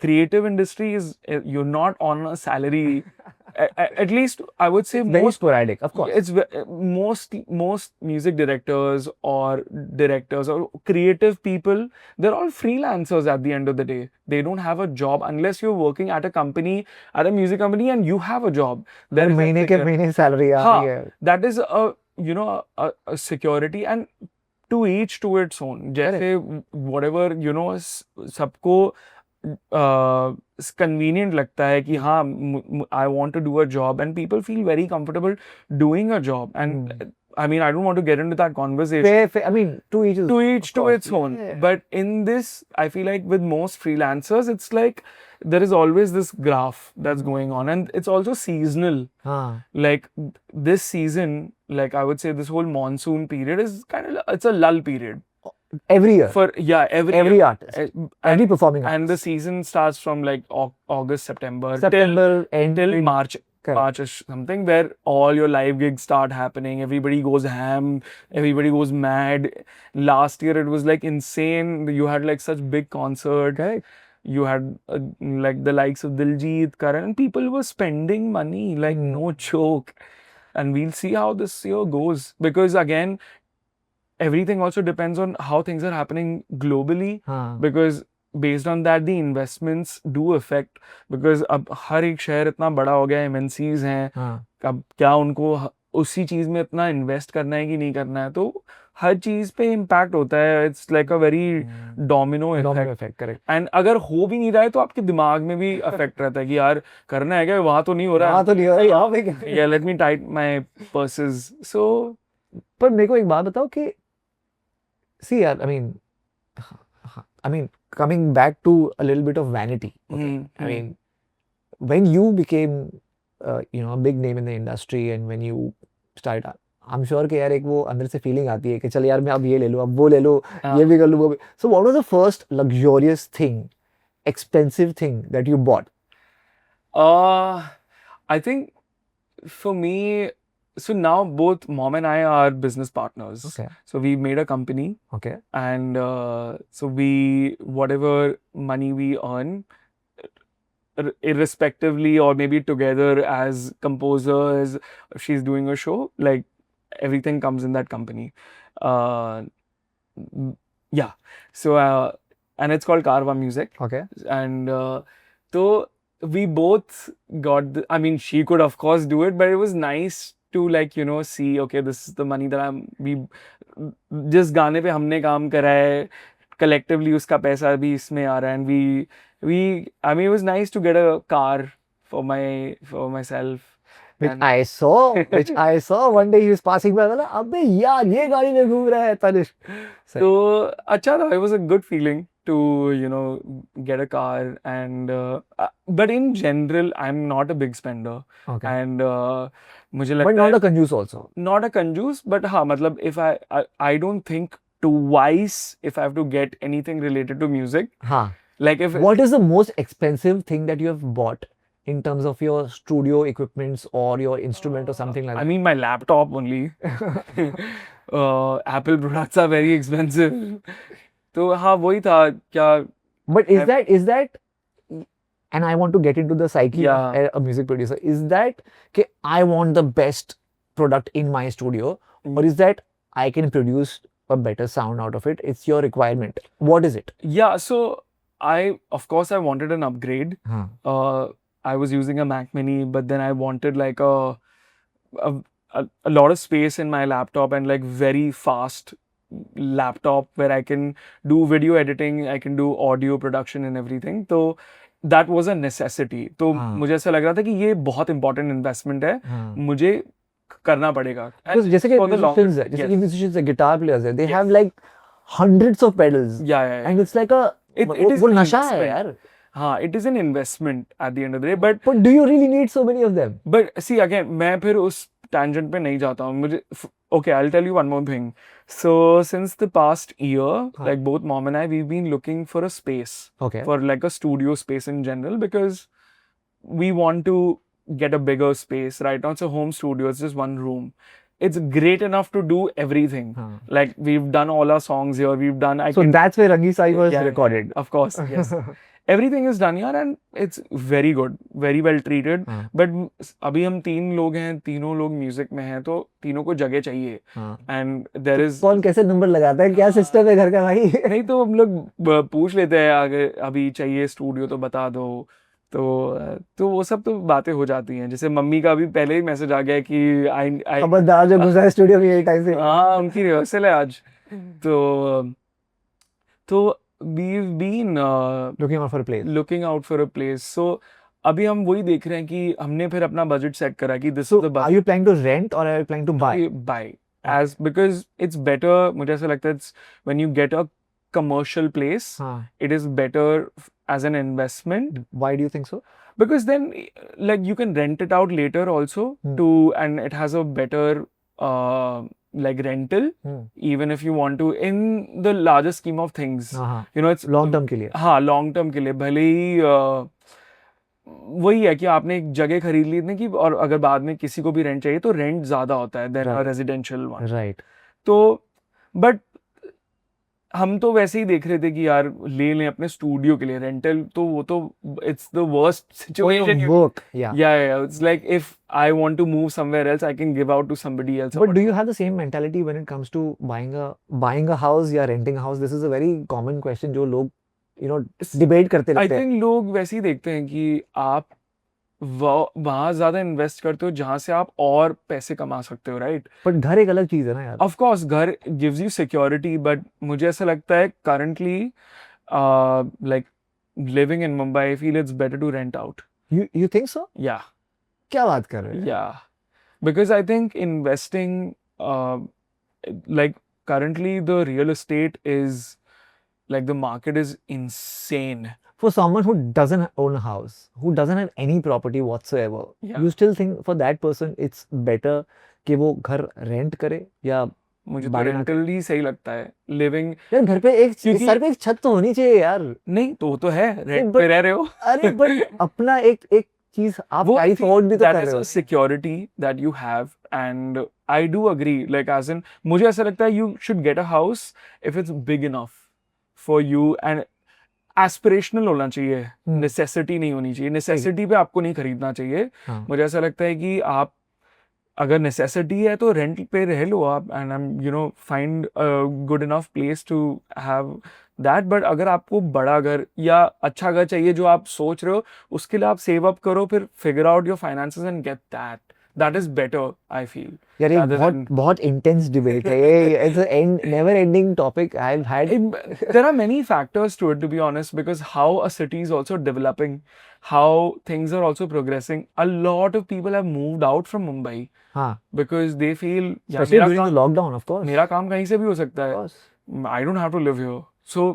creative industry is you're not on a salary at least I would say very sporadic of course it's most music directors or directors or creative people they're all freelancers at the end of the day they don't have a job unless you're working at a company at a music company and you have a job there महीने के महीने salary आ रही है that is a you know a security and to each to its own जैसे whatever you know सबको convenient लगता है कि हाँ I want to do a job and people feel very comfortable doing a job and I mean, I don't want to get into that conversation. Fair. I mean, to each his To each of to course. its own. Yeah. But in this, I feel like with most freelancers, it's like there is always this graph that's going on, and it's also seasonal. हाँ. Like this season, like I would say, this whole monsoon period is kind of it's a lull period Every year. for every artist. Every performing artist. and the season starts from like August, September September end till March. Correct. March or something, where all your live gigs start happening. Everybody goes ham. Everybody goes mad. Last year it was like insane. You had like such big concert. Correct. You had like the likes of Diljit, Karan, and people were spending money like no joke. And we'll see how this year goes, because again, everything also depends on how things are happening globally. हाँ. Because based on that, the investments do affect. Because अब हर एक शहर इतना बड़ा हो गया है, MNCs हैं, हाँ. अब क्या उनको उसी चीज में इतना इन्वेस्ट करना है कि नहीं करना है, तो हर चीज पे इम्पैक्ट होता है. It's like a very domino Domino effect. effect. Correct. And अगर हो भी नहीं रहा है तो आपके दिमाग में भी इफेक्ट रहता है कि यार करना है क्या, वहां तो नहीं हो रहा हाँ तो नहीं हो रहा यहाँ पे क्या? है. या let me tight my purses. So पर मेरे को एक बात बताओ कि see यार, I mean coming back to a little bit of vanity. Okay? I mean, when you became a big name in the industry and when you started, I'm sure कि यार एक वो अंदर से फीलिंग आती है कि चल यार मैं अब ये ले लूँ, अब वो ले लूँ, ये भी कर लूँ, वो भी. So what was the first luxurious thing, expensive thing that you bought? I think for me, so now both mom and I are business partners. Okay. So we made a company, Okay. and so we, whatever money we earn, irrespectively or maybe together as composers, if she's doing a show, like everything comes in that company. Yeah. So and it's called Carva Music. Okay. And so we both got I mean, she could of course do it, but it was nice to like, you know, see, okay, this is the money that we जिस गाने पे हमने काम करा है, collectively उसका पैसा भी इसमें आ रहा है. And I mean, it was nice to get a car for myself. Which And- I saw one day he was passing by. बोला अबे यार ये गाड़ी में घूम रहा है तनिष्क. तो अच्छा था. It was a good feeling to, you know, get a car. And but in general, I'm not a big spender. Okay. And मुझे But लगता not है a conjuice also. not a कंजूस, but हाँ, मतलब if I don't think twice if I have to get anything related to music. हाँ. Like if What is the most expensive thing that you have bought in terms of your studio equipments or your instrument or something like I that? mean, my laptop only. Apple products are very expensive. तो हाँ वही था क्या. But is that, and I want to get into the psyche Yeah. of a music producer, is that कि I want the best product in my studio, or is that I can produce a better sound out of it? It's your requirement. What is it? Yeah, so of course I wanted an upgrade. हाँ. I was using a Mac Mini, but then I wanted like a lot of space in my laptop and like very fast laptop where I can do video editing, I can do audio production and everything. So that was a necessity. तो हाँ. मुझे ऐसा लग रहा था कि ये बहुत important investment है, हाँ. मुझे करना पड़ेगा. Because जैसे कि for the long- musicians है, जैसे कि yes. musicians है, guitar players है, they have like hundreds of pedals, Yeah. and it's like a It is वो an नशा है investment. यार. हाँ, it is an investment at the end of the day. But do you really need so many of them? see again, मैं फिर उस tangent पे नहीं जाता हूँ. मुझे okay, I'll tell you one more thing. So since the past year, like both mom and I, we've been looking for a space, Okay. for like a studio space in general, because we want to get a bigger space. Right now it's a home studio, it's just one room. It's great enough to do everything. हाँ. Like we've done all our songs here, we've done So that's where Rangi Sai was Yeah, recorded. of course, yes. Everything is done here and it's very good, very well treated. हाँ. But अभी हम 3 लोग हैं, तीनों लोग music में हैं, तो तीनों को जगह चाहिए. हाँ. And there is कौन कैसे नंबर लगाता है, क्या सिस्टम है घर का भाई? नहीं, तो हम लोग पूछ लेते हैं आगे, अभी चाहिए स्टूडियो तो बता दो. तो वो सब तो बातें हो जाती हैं. जैसे मम्मी का भी पहले ही मैसेज आ गया कि आई खबरदार जो घुसा है स्टूडियो में यही टाइम से. हाँ, उनकी रिहर्सल है आज. तो we've been Looking out for a place. looking out for a place. So अभी हम वही देख रहे हैं कि हमने फिर अपना बजट सेट करा कि this So is the are you planning to rent or are you planning to buy? buy. as because it's better. मुझे ऐसा लगता है it's when you get a commercial place, हाँ. it is better as an investment Why do you think so? because then like you can rent it out later also to and it has a better like rental even if you want to in the larger scheme of things. हाँ. You know it's Long term के लिए. हाँ long term के लिए भले ही वही है कि आपने एक जगह खरीद ली इतने की और अगर बाद में किसी को भी रेंट चाहिए तो रेंट ज्यादा होता है then Right. Residential one. Right. तो बट हम तो वैसे ही देख रहे थे कि यार ले लें अपने स्टूडियो के लिए रेंटल तो वो तो it's the worst situation. Work. Yeah. Yeah, it's like if I want to move somewhere else, I can give out to somebody else. But do you have the same mentality when it comes to buying a house या renting a house? This is a very common question जो लोग debate करते I रहते हैं. think लोग वैसे ही देखते हैं कि आप वहाँ ज्यादा इन्वेस्ट करते हो जहाँ से आप और पैसे कमा सकते हो, राइट? But घर एक अलग चीज है ना यार. ऑफ कोर्स घर गिव्स यू सिक्योरिटी बट मुझे ऐसा लगता है currently like living in Mumbai I feel it's better to rent out. You think so? या क्या बात कर रहे हैं? या because I think investing like currently the real estate is like the market is insane. For someone who doesn't own a house, who doesn't have any property whatsoever, Yeah. you still think for that person it's better कि वो घर rent करे या मुझे तो बाड़े ना rental ही सही लगता है लिविंग. यार घर पे एक क्योंकि- सर पे एक छत तो होनी चाहिए यार. नहीं तो वो तो है रेंट but- पे रह रहे हो. अरे बट अपना एक चीज आप कैरी फॉरवर्ड भी तो that कर is रहे a हो. security that you have and I do agree like as in मुझे ऐसा लगता है you should get a house if it's big enough for you and aspirational होना चाहिए. necessity नहीं होनी चाहिए. necessity पे आपको नहीं खरीदना चाहिए. हाँ. मुझे ऐसा लगता है कि आप अगर नेसेसिटी है तो रेंट पे रह लो आप and I find good enough place to have that. But अगर आपको बड़ा घर या अच्छा घर चाहिए जो आप सोच रहे हो उसके लिए आप सेव अप करो फिर figure out your finances and get that is better I feel. यार एक rather बहुत than- बहुत इंटेंस डिबेट है ये. It's a never ending topic. I have had There are many factors to it, to be honest, because how a city is also developing, how things are also progressing. A lot of people have moved out from Mumbai हाँ. because they feel yeah, Especially मेरा during काम the lockdown, of course. मेरा काम कहीं से भी हो सकता Of है. course. I don't have to live here. So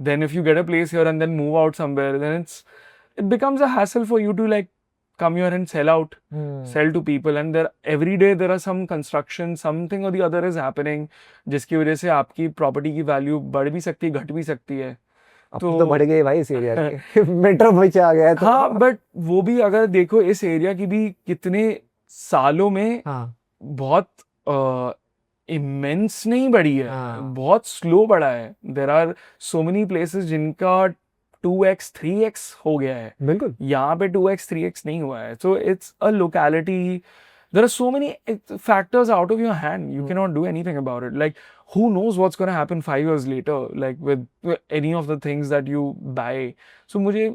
then if you get a place here and then move out somewhere, then it becomes a hassle for you to like come here and sell out, sell to people. And there every day there are some construction, something or the other is happening, जिसकी वजह से आपकी property की value बढ़ भी सकती है, घट भी सकती है. अब तो बढ़ गए भाई इस एरिया के. मेट्रो बच आ गया तो. हाँ बट वो भी अगर देखो इस एरिया की भी कितने सालों में हाँ. बहुत इमेंस नहीं बढ़ी है. हाँ. बहुत स्लो बढ़ा है. There are so many places जिनका 2x 3x हो गया है. बिल्कुल. यहाँ पे 2x 3x नहीं हुआ है. So it's a locality. There are so many factors out of your hand. You cannot do anything about it. Like, who knows what's going to happen 5 years later, like with any of the things that you buy. So मुझे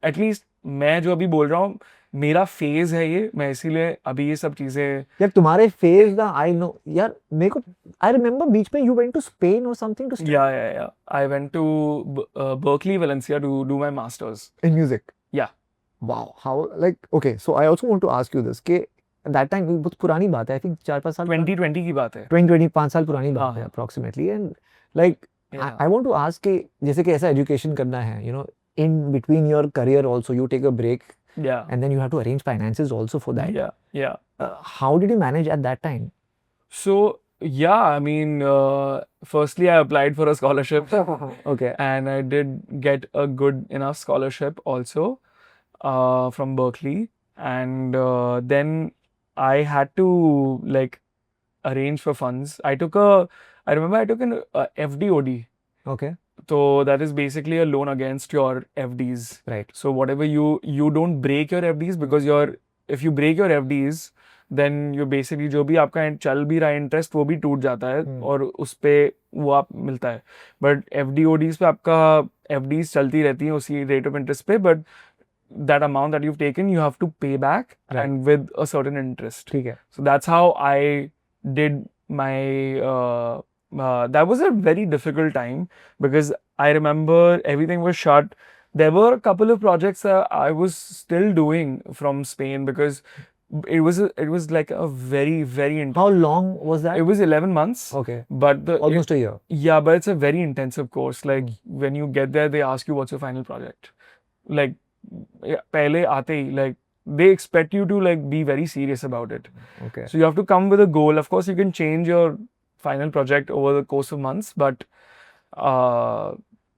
at least मैं जो अभी बोल रहा हूँ मेरा phase है ये. मैं इसीलिए अभी ये सब चीजें. यार तुम्हारे फेज ना आई नो यार मेरे को आई रिमेम्बर बीच में यू वेंट टू स्पेन और something to Yeah. I went to Berkeley, Valencia to do my masters. in music. Yeah. Wow, how like okay, so I also want to ask you this कि that time बहुत पुरानी बात है. I think 4-5 साल 2020 की बात है. 20-25 साल पुरानी बात हाँ, है हाँ. approximately. And like Yeah. I want to ask कि जैसे कि ऐसा एजुकेशन करना है, in between your career also you take a break Yeah. and then you have to arrange finances also for that. Yeah. How did you manage at that time? So yeah, I mean, firstly I applied for a scholarship. Okay. And I did get a good enough scholarship also from Berkeley. And then I had to like arrange for funds. I remember I took an FDOD. Okay. So that is basically a loan against your FDs. Right. So whatever you don't break your FDs because if you break your FDs, then you basically जो भी आपका चल भी रहा है interest वो भी टूट जाता है और उस पे वो आप मिलता है. बट FDODs पे आपका FDs चलती रहती हैं उसी रेट ऑफ इंटरेस्ट पे. But that amount that you've taken you have to pay back Right. and with a certain interest. ठीक है. So that's how I did my that was a very difficult time because I remember everything was shut. There were a couple of projects I was still doing from Spain because it was like a very intense. How long was that? It was 11 months. Okay. But Almost a year. yeah, but it's a very intensive course. Like when you get there, they ask you what's your final project. Like pehle aate hi, like they expect you to like be very serious about it. Okay. So you have to come with a goal. Of course, you can change your final project over the course of months, but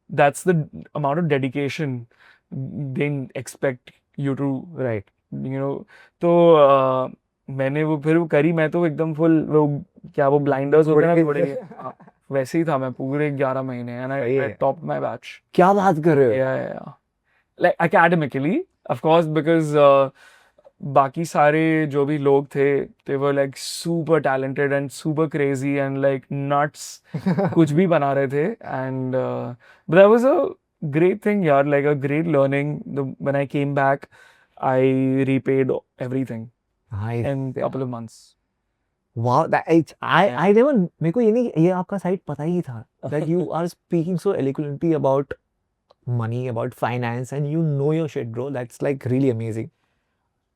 that's the amount of dedication they expect you to, Right. you know. तो मैंने वो फिर वो करी, मैं तो एकदम full वो क्या वो ब्लाइंडर्स होते हैं ना थोड़े, हाँ, वैसे ही था मैं पूरे 11 महीने, एंड सही आई है। Top my batch. क्या बात कर रहे हो? Yeah. Like academically, of course, because बाकी सारे जो भी लोग थे, they were like super talented and super crazy and like nuts. कुछ भी बना रहे थे, and but that was a great thing, यार, like a great learning. When I came back, I repaid everything Nice. in a couple of months. Wow, I never, मेरे को ये नहीं, ये आपका साइड पता ही था that you are speaking so eloquently about money, about finance, and you know your shit, bro. That's like really amazing.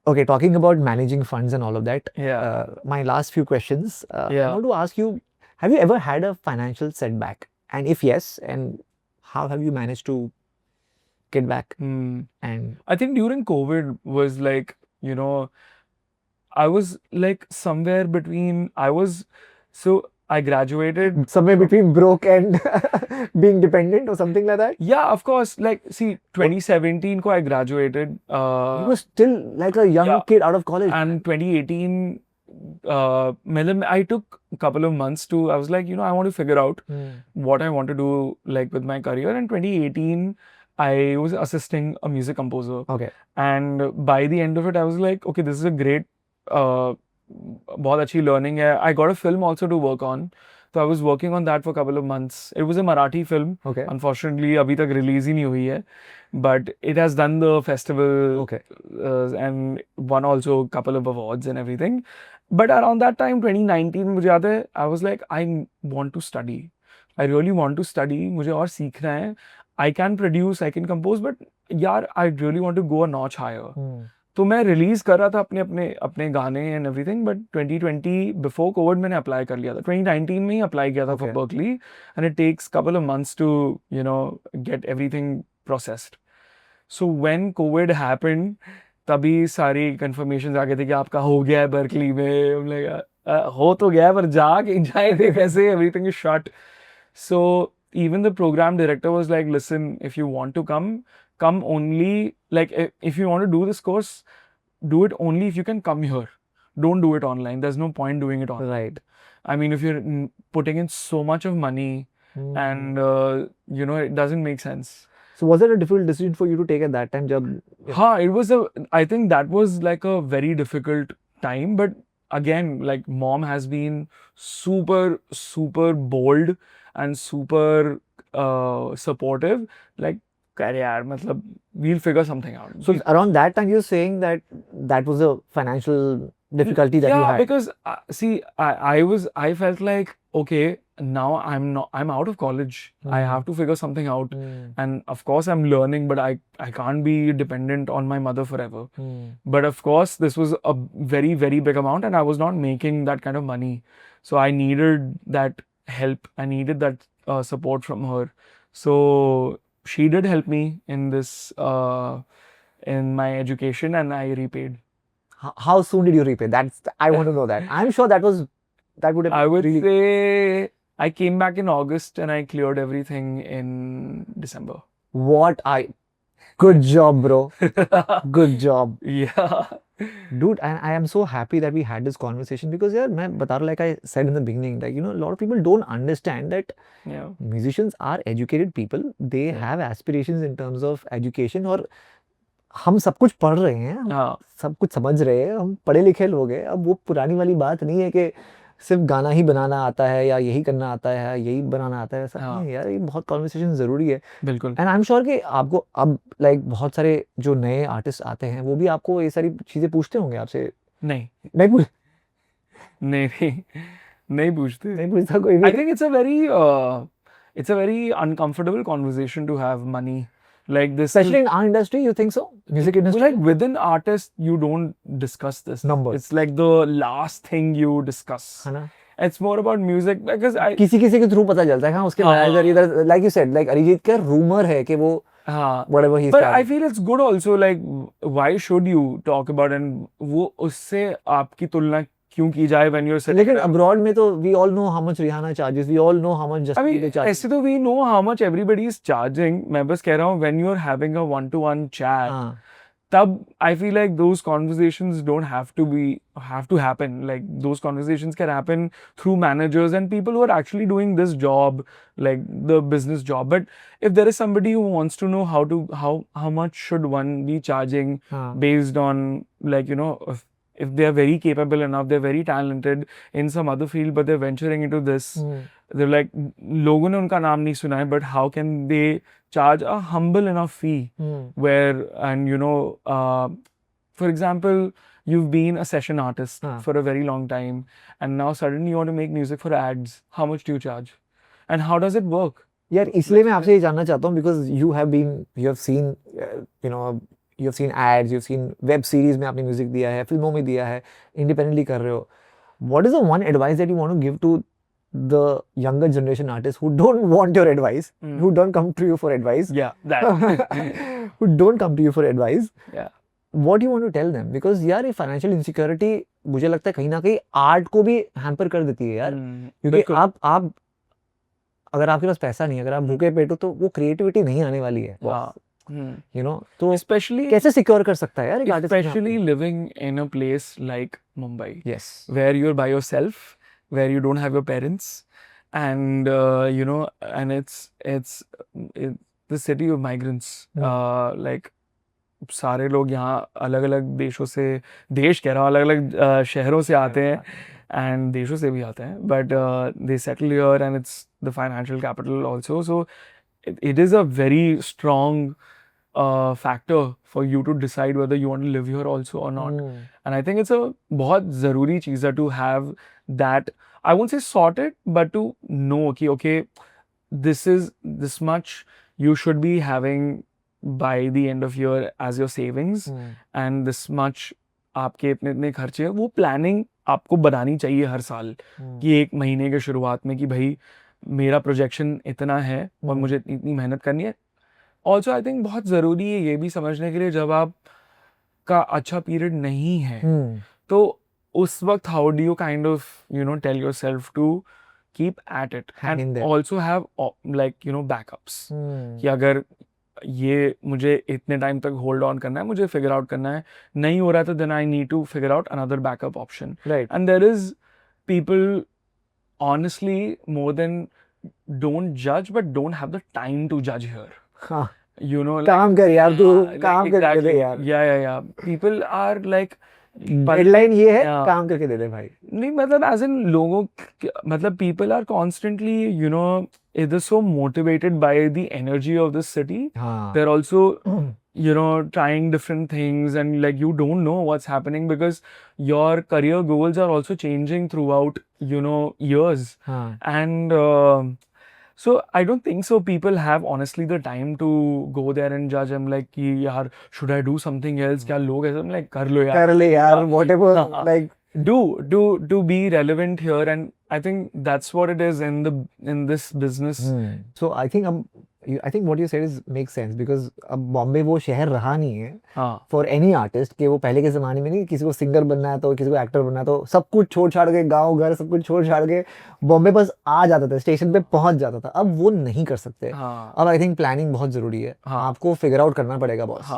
Okay, talking about managing funds and all of that. Yeah. My last few questions. I Yeah. want to ask you, have you ever had a financial setback? And if yes, and how have you managed to get back? And I think during COVID was like, you know, I was like somewhere between, so I graduated. somewhere between broke and being dependent or something like that? Yeah, of course. Like, see, 2017 ko I graduated. You were still like a young yeah. kid out of college. And 2018, I took a couple of months to, I was like, you know, I want to figure out what I want to do like with my career. And 2018, I was assisting a music composer. Okay. And by the end of it, I was like, okay, this is a great, बहुत अच्छी learning है. I got a film also to work on. So I was working on that for a couple of months. It was a Marathi film. Okay. Unfortunately, अभी तक release ही नहीं हुई है. But it has done the festival. Okay. And won also a couple of awards and everything. But around that time, 2019, मुझे याद है, I was like, I want to study. I really want to study. मुझे और सीखना है. I can produce, I can compose, but यार, I really want to go a notch higher. तो मैं रिलीज कर रहा था अपने गाने and everything, but 2020 before covid मैंने अप्लाई कर लिया था. 2019 में ही अप्लाई किया था for Berkeley, and it takes couple of months to you know get everything processed. So when covid happened, तभी सारी कंफर्मेशन आ गए थे कि आपका हो गया है बर्कली में. हो तो गया है, पर जाके जाए कैसे, everything is shut. So even the program director was like, listen, if you want to come only, like if you want to do this course, do it only if you can come here. Don't do it online. There's no point doing it online. Right. I mean, if you're putting in so much of money and you know, it doesn't make sense. So was it a difficult decision for you to take at that time? It was I think that was like a very difficult time, but again, like mom has been super bold and super supportive. Like, yaar, matlab, we'll figure something out. So around that time, you're saying that was a financial difficulty that you had. Yeah, because see, I felt like, okay, now I'm out of college. I have to figure something out, and of course I'm learning, but I can't be dependent on my mother forever. But of course, this was a very big amount, and I was not making that kind of money, so I needed that help. I needed that support from her. So she did help me in this in my education, and I repaid. How soon did you repay? I want to know that. I'm sure that would have. I would really... say I came back in August and I cleared everything in December. Good job, bro. Good job. Yeah. Dude, and I am so happy that we had this conversation because, yeah, like I said in the beginning, like, you know, a lot of people don't understand that musicians are educated people. They have aspirations in terms of education, और हम सब कुछ पढ़ रहे हैं, सब कुछ समझ रहे हैं, हम पढ़े लिखे लोग हैं. अब वो पुरानी वाली बात नहीं है कि सिर्फ गाना ही बनाना आता है या यही करना आता है, यही बनाना आता है. ऐसा नहीं यार, ये बहुत कॉन्वर्सेशन ज़रूरी है. बिल्कुल. एंड आई एम श्योर कि आपको अब लाइक बहुत सारे जो नए आर्टिस्ट आते हैं वो भी आपको ये सारी चीज़ें पूछते होंगे आपसे. नहीं पूछता कोई भी. I think it's a very uncomfortable conversation to have, money. Like this, Especially in our industry, you think so? Music industry? like within artists, you don't discuss this. Numbers. It's like the last thing you discuss. है ना? It's more about music because I. किसी के through पता चलता है हाँ उसके हाँ, इधर like you said, like Arijit का rumor है कि वो हाँ. whatever he's But I feel it's good also. Like, why should you talk about and वो उससे आपकी तुलना क्यों की जाए when you're sitting लेकिन there? abroad में तो we all know how much Rihanna charges, we all know how much I Justin mean, Bieber charges. ऐसे तो we know how much everybody is charging. मैं बस कह रहा हूँ when you're having a one-to-one chat, हाँ तब I feel like those conversations don't have to happen. Like those conversations can happen through managers and people who are actually doing this job, like the business job. But if there is somebody who wants to know how much should one be charging हाँ based on, like, you know, if they are very capable enough, they're very talented in some other field, but they're venturing into this. They're like, लोगों ने उनका नाम नहीं सुना है, but how can they charge a humble enough fee where, and you know, for example, you've been a session artist हाँ. for a very long time, and now suddenly you want to make music for ads. How much do you charge? And how does it work? यार इसलिए मैं आपसे ये जानना चाहता हूँ because you have seen you have seen ads, you have seen web series में आपने म्यूजिक दिया है, फिल्मों में दिया है, इंडिपेंडेंटली कर रहे हो. What is the one advice that you want to give to the younger generation artists who don't want your advice, who don't come to you for advice, Yeah, that. who don't come to you for advice? Yeah. What do you want to tell them? Because यार ये financial insecurity मुझे लगता है कहीं ना कहीं art को भी हैम्पर कर देती है यार. क्योंकि बिल्कुल. आप अगर आपके पास पैसा नहीं है, अगर आप भूखे पेट हो, तो वो क्रिएटिविटी नहीं आने वाली है. हाँ. You know, तो Especially कैसे सिक्योर कर सकता है यार एक artist? especially living in a place like Mumbai, yes, where you're by yourself, where you don't have your parents, and you know, and it's the city of migrants. Like सारे लोग यहाँ अलग अलग देशों से, देश कह रहा हूँ, अलग अलग शहरों से आते हैं, and देशों से भी आते हैं, but they settle here, and it's the financial capital also. So it is a very strong factor for you to decide whether you want to live here also or not. And I think it's a बहुत ज़रूरी चीज़ है to have that, I won't say sorted, but to know कि okay, this is this much you should be having by the end of year as your savings, and this much आपके इतने खर्चे हैं. वो planning आपको बनानी चाहिए हर साल कि एक महीने के शुरुआत में कि भाई मेरा प्रोजेक्शन इतना है और मुझे इतनी मेहनत करनी है. ऑल्सो आई थिंक बहुत ज़रूरी है ये भी समझने के लिए, जब आप का अच्छा पीरियड नहीं है तो उस वक्त how do you kind of you know tell yourself to keep at it and also have like you know backups कि अगर ये मुझे इतने टाइम तक होल्ड ऑन करना है, मुझे फिगर आउट करना है, नहीं हो रहा है तो then I need to figure out another backup option. And there is people honestly more than don't judge but don't have the time to judge here. You know, like, काम कर यार तू, काम exactly. करके दे यार. Yeah. People are like deadline ये है, काम करके दे दे भाई. नहीं मतलब as in लोगों मतलब people are constantly you know either so motivated by the energy of this city. They're also you know trying different things, and like you don't know what's happening because your career goals are also changing throughout you know years. And so I don't think so people have honestly the time to go there and judge. I'm like कि यार should I do something else? क्या लोग ऐसे? I'm like कर लो यार whatever. Like do be relevant here, and I think that's what it is in this business. So I think what you said makes sense because अब बॉम्बे वो शहर रहा नहीं है for any artist कि वो पहले के ज़माने में नहीं, किसी को सिंगर बनना है तो किसी को एक्टर बनना है तो सब कुछ छोड़ छाड़ के, गाँव घर सब कुछ छोड़ छाड़ के बॉम्बे बस आ जाता था, स्टेशन पे पहुंच जाता था. अब वो नहीं कर सकते. अब आई थिंक प्लानिंग बहुत ज़रूरी है. आपको फिगर आउट करना पड़ेगा बॉस,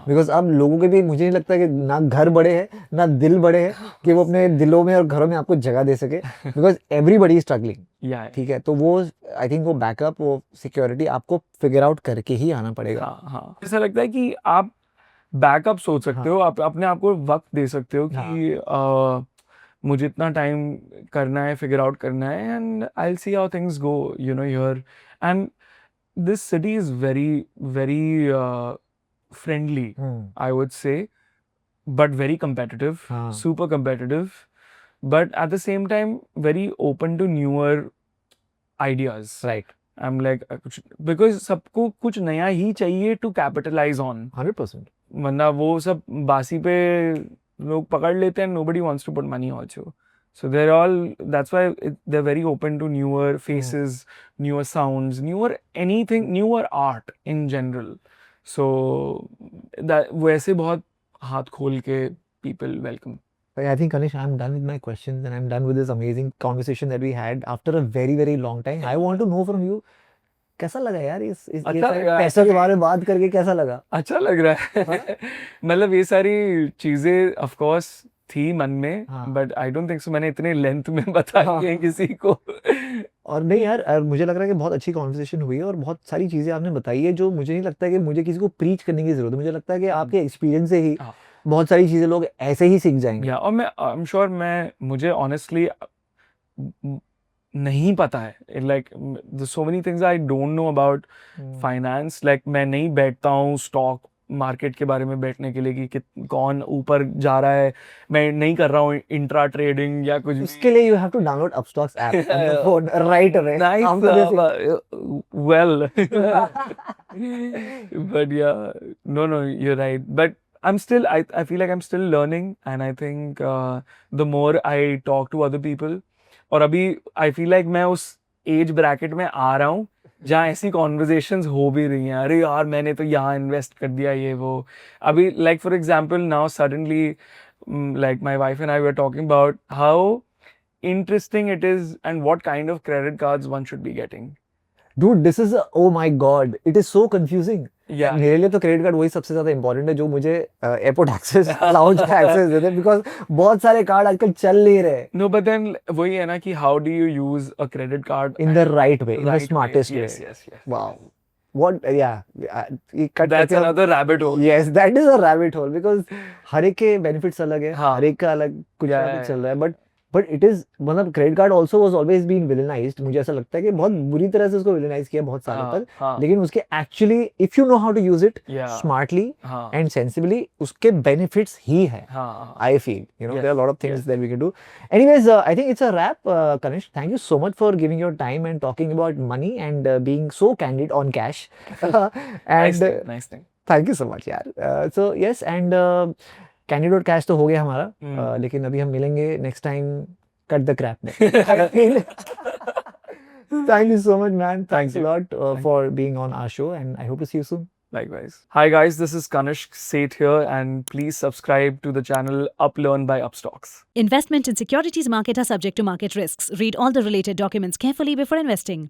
बिकॉज अब लोगों के भी मुझे नहीं लगता कि ना घर बड़े हैं ना दिल बड़े हैं कि वो अपने दिलों में और घरों में आपको जगह दे सके, बिकॉज एवरीबडी इज स्ट्रगलिंग. ठीक है, तो वो आई थिंक वो बैकअप, वो सिक्योरिटी आपको फिगर आउट करके ही आना पड़ेगा. ऐसा लगता है कि आप बैकअप सोच सकते हो, आप अपने आप को वक्त दे सकते हो कि मुझे इतना टाइम करना है, फिगर आउट करना है, and I will see how things go you know here. And this city is very very friendly I would say, but very competitive, super competitive, but at the same time very open to newer ideas. Right. I'm like कुछ because सबको कुछ नया ही चाहिए to capitalize on. 100%. वरना वो सब बासी पे लोग पकड़ लेते हैं. Nobody wants to put money also. So they're all. That's why they're very open to newer faces, newer sounds, newer anything, newer art in general. So that वैसे बहुत हाथ खोल के people welcome. I think, Kanish, I'm done with my questions and I'm done with this amazing conversation that we had after a very, very long time. I want to know from you, कैसा लगा यार इस ये अच्छा सारे लगा। पैसों के बारे में बात करके कैसा लगा? अच्छा लग रहा है मतलब ये सारी चीजें ऑफ कोर्स थी मन में हाँ। But I don't think so मैंने इतने लेंथ में बताई है किसी को और नहीं यार, मुझे लग रहा है कि बहुत अच्छी कॉन्वर्सेशन हुई है और बहुत सारी चीज़ें आपने बताई है जो मुझे नहीं लगता है कि मुझे किसी को प्रीच करने की ज़रूरत है. मुझे लगता है कि आपके एक्सपीरियंस से ही हाँ। बहुत सारी चीज़ें लोग ऐसे ही सीख जाएंगे. या और मैं आई एम श्योर मुझे ऑनेस्टली नहीं पता है like so many things I don't know about finance like मैं नहीं बैठता हूँ स्टॉक मार्केट के बारे में बैठने के लिए कि कौन ऊपर जा रहा है. मैं नहीं कर रहा हूँ इंट्रा ट्रेडिंग या कुछ भी. उसके लिए you have to download Upstox app on your phone right away. Well, but yeah, no, you're right. But I feel like I'm still learning, and I think the more I talk to other people, और अभी I feel like मैं उस age bracket में आ रहा हूँ जहाँ ऐसी conversations हो भी रही हैं. अरे यार मैंने तो यहाँ इन्वेस्ट कर दिया ये वो. अभी like for example now suddenly like my wife and I were talking about how interesting it is and what kind of credit cards one should be getting. Dude, this is oh my god, it is so confusing. Yeah. मेरे लिए तो credit card वही सबसे ज्यादा important है जो मुझे airport access lounge का एक्सेस देते हैं बिकॉज बहुत सारे कार्ड आजकल चल नहीं रहे. No, but then वही है ना कि how do you use a credit card In the right way, in the right way? smartest way. Yes. Wow. What? Yeah. ये cut That's करके हम- another rabbit hole. Yes, that is a rabbit hole because हर एक के benefits अलग है. हाँ. हर एक का अलग कुछ Yeah, ना कुछ yeah. चल रहा है. बट इट इज मतलब credit card also was always been villainized. मुझे ऐसा लगता है कि बहुत बुरी तरह से उसको विलेनाइज किया बहुत सालों हाँ, तक. हाँ. लेकिन उसके actually if you know how to use it Yeah. Smartly हाँ. and sensibly उसके benefits ही है. हाँ. I feel Yes, there are a lot of things yes. that we can do. Anyways, I think it's a wrap. Kanish, thank you so much for giving your time and talking about money and being so candid on cash. And Nice thing. thank you so much यार. So yes, and candid और cash तो हो गया हमारा. लेकिन अभी हम मिलेंगे next time cut the crap में. I feel. Thank you so much, man. Thanks a lot for being on our show, and I hope to see you soon. Likewise. Hi guys, this is Kanishk Seth here, and please subscribe to the channel UpLearn by Upstocks. Investment in securities market are subject to market risks. Read all the related documents carefully before investing.